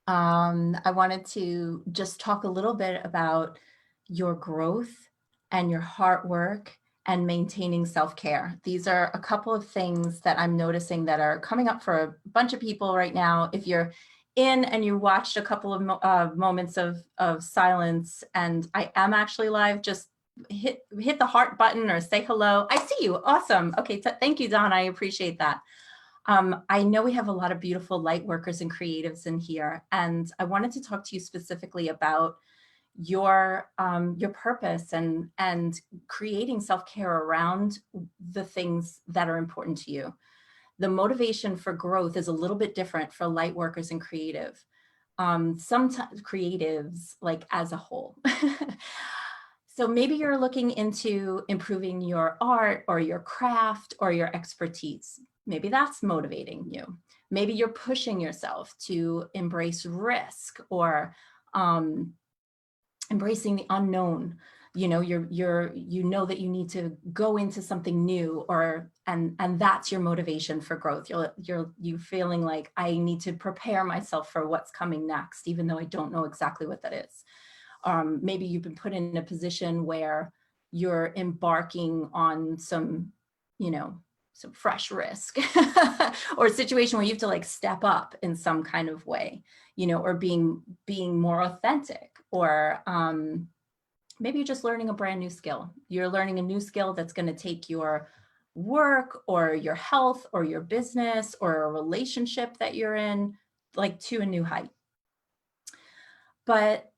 I wanted to just talk a little bit about your growth and your hard work and maintaining self-care. These are a couple of things that I'm noticing that are coming up for a bunch of people right now. If you're in and you watched a couple of moments of silence, and I am actually live, just hit the heart button or say hello. I see you. Awesome. Okay. Thank you, Don. I appreciate that. I know we have a lot of beautiful light workers and creatives in here, and I wanted to talk to you specifically about your purpose and creating self-care around the things that are important to you. The motivation for growth is a little bit different for light workers and creative. Sometimes creatives, like as a whole. So maybe you're looking into improving your art or your craft or your expertise. Maybe that's motivating you. Maybe you're pushing yourself to embrace risk or embracing the unknown. You know, you know that you need to go into something new, or and that's your motivation for growth. You feeling like, I need to prepare myself for what's coming next, even though I don't know exactly what that is. Maybe you've been put in a position where you're embarking on some, some fresh risk or a situation where you have to like step up in some kind of way, or being more authentic, or maybe you're just learning a brand new skill. You're learning a new skill that's going to take your work or your health or your business or a relationship that you're in, like, to a new height. But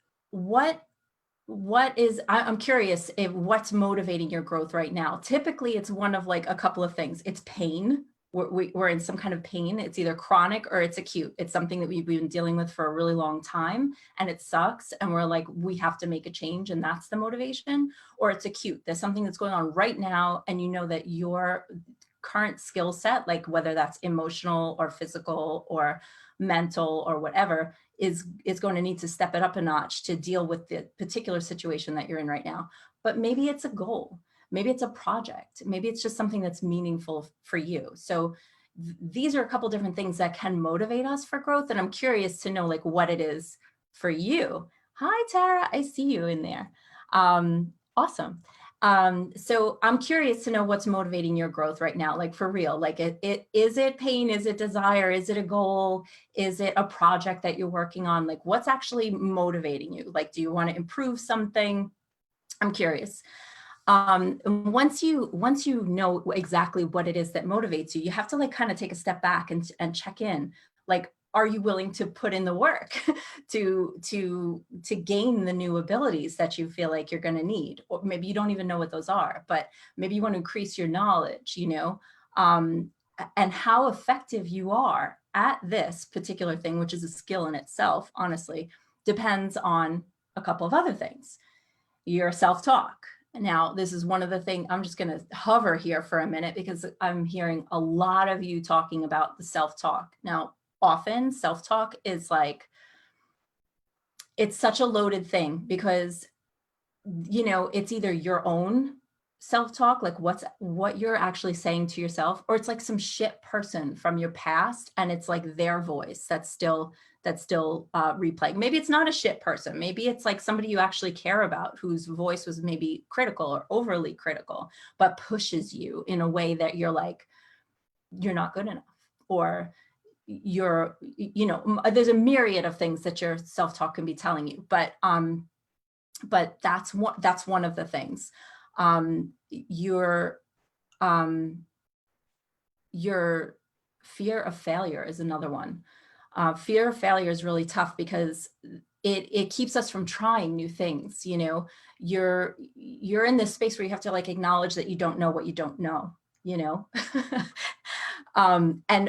I'm curious if what's motivating your growth right now. Typically it's one of like a couple of things. It's pain. We're in some kind of pain. It's either chronic or it's acute. It's something that we've been dealing with for a really long time and it sucks. And we're like, we have to make a change, and that's the motivation. Or it's acute. There's something that's going on right now, and you know that your current skill set, like whether that's emotional or physical or mental or whatever, is going to need to step it up a notch to deal with the particular situation that you're in right now. But maybe it's a goal, maybe it's a project, maybe it's just something that's meaningful for you. So these are a couple different things that can motivate us for growth, and I'm curious to know like what it is for you. Hi Tara, I see you in there. Awesome. So I'm curious to know what's motivating your growth right now, like for real. Like is it pain? Is it desire? Is it a goal? Is it a project that you're working on? Like what's actually motivating you? Like, do you want to improve something? I'm curious. Once you know exactly what it is that motivates you, you have to like kind of take a step back and check in. Like, are you willing to put in the work to gain the new abilities that you feel like you're going to need? Or maybe you don't even know what those are, but maybe you want to increase your knowledge, and how effective you are at this particular thing, which is a skill in itself, honestly, depends on a couple of other things. Your self-talk. Now, this is one of the things, I'm just going to hover here for a minute because I'm hearing a lot of you talking about the self-talk. Now, often self-talk is like, it's such a loaded thing because, it's either your own self-talk, like what you're actually saying to yourself, or it's like some shit person from your past and it's like their voice that's still replaying. Maybe it's not a shit person. Maybe it's like somebody you actually care about whose voice was maybe critical or overly critical, but pushes you in a way that you're like, you're not good enough, or there's a myriad of things that your self-talk can be telling you, but that's one of the things. Your fear of failure is another one. Fear of failure is really tough because it keeps us from trying new things. You're in this space where you have to like acknowledge that you don't know what you don't know,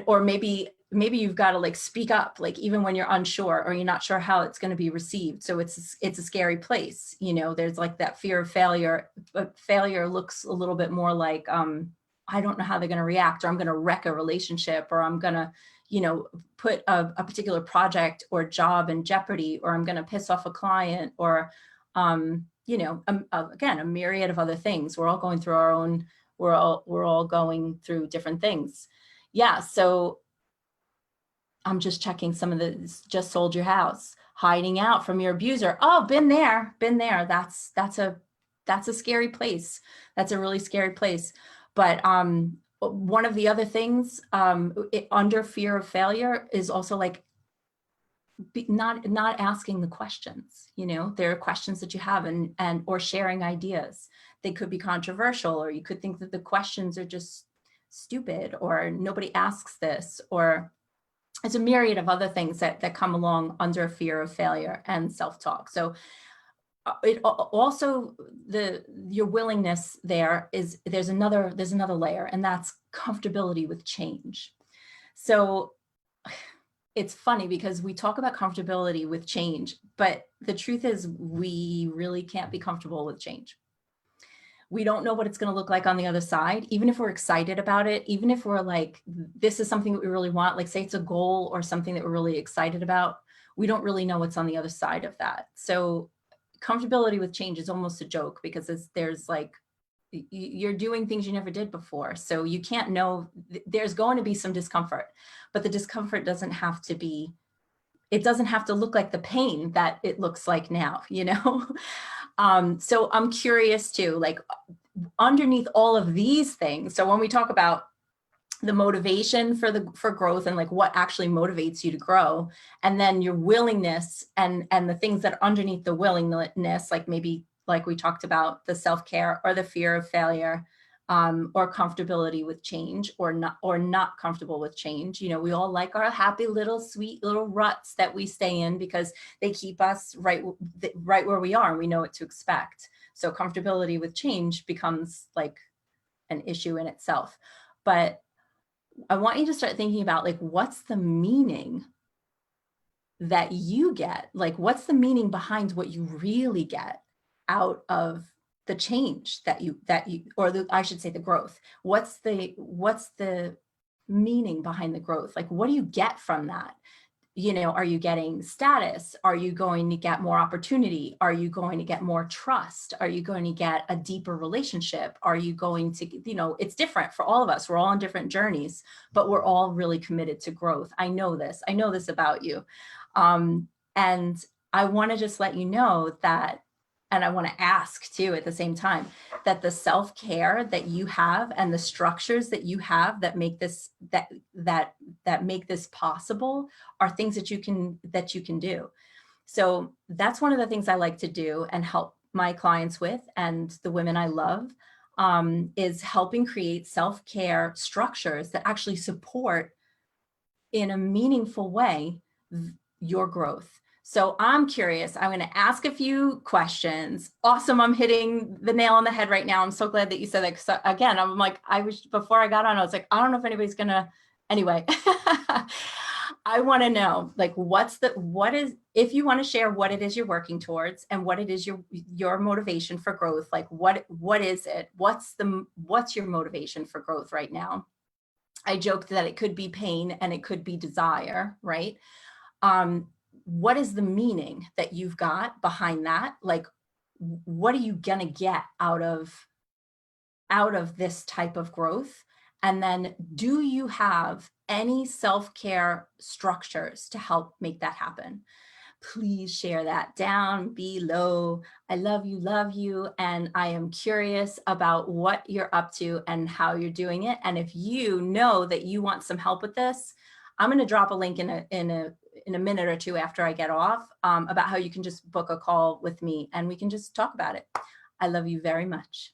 or maybe you've got to like speak up, like even when you're unsure or you're not sure how it's going to be received. So it's a scary place. There's like that fear of failure, but failure looks a little bit more like, I don't know how they're going to react, or I'm going to wreck a relationship, or I'm going to, put a particular project or job in jeopardy, or I'm going to piss off a client, or, again, a myriad of other things. We're all going through our own, we're all going through different things. Yeah. So I'm just checking some of the, just sold your house, hiding out from your abuser. Oh, been there, been there. That's a scary place. That's a really scary place. But one of the other things under fear of failure is also like not asking the questions. You know, there are questions that you have and or sharing ideas. They could be controversial, or you could think that the questions are just stupid, or nobody asks this, or it's a myriad of other things that come along under fear of failure and self-talk. So it also, your willingness there is, there's another layer, and that's comfortability with change. So it's funny because we talk about comfortability with change, but the truth is we really can't be comfortable with change. We don't know what it's going to look like on the other side, even if we're excited about it, even if we're like, this is something that we really want, like say it's a goal or something that we're really excited about, we don't really know what's on the other side of that. So comfortability with change is almost a joke, because there's like, you're doing things you never did before. So you can't know, there's going to be some discomfort, but the discomfort doesn't have to be, it doesn't have to look like the pain that it looks like now, you know? So I'm curious too, like underneath all of these things. So when we talk about the motivation for growth and like what actually motivates you to grow, and then your willingness and the things that are underneath the willingness, like maybe like we talked about the self-care or the fear of failure, or comfortability with change, or not comfortable with change. You know, we all like our happy little sweet little ruts that we stay in because they keep us right where we are and we know what to expect. So comfortability with change becomes like an issue in itself. But I want you to start thinking about like, what's the meaning that you get? Like, what's the meaning behind what you really get out of the change that you, or I should say the growth? What's the meaning behind the growth? Like, what do you get from that? You know, are you getting status? Are you going to get more opportunity? Are you going to get more trust? Are you going to get a deeper relationship? Are you going to, you know, it's different for all of us. We're all on different journeys, but we're all really committed to growth. I know this about you. And I want to just let you know that, and I want to ask too at the same time, that the self-care that you have and the structures that you have that make this that make this possible are things that you can do. So that's one of the things I like to do and help my clients with, and the women I love, is helping create self-care structures that actually support in a meaningful way your growth. So I'm curious, I'm going to ask a few questions. Awesome. I'm hitting the nail on the head right now. I'm so glad that you said that. Because again, I'm like, before I got on, I was like, I don't know if anybody's going to, anyway, I want to know, like, if you want to share what it is you're working towards and what it is your motivation for growth, like what is it? What's your motivation for growth right now? I joked that it could be pain and it could be desire, right? What is the meaning that you've got behind that? Like, what are you gonna get out of this type of growth? And then do you have any self-care structures to help make that happen? Please share that down below. I love you. And I am curious about what you're up to and how you're doing it. And if you know that you want some help with this, I'm going to drop a link in a minute or two after I get off, about how you can just book a call with me and we can just talk about it. I love you very much.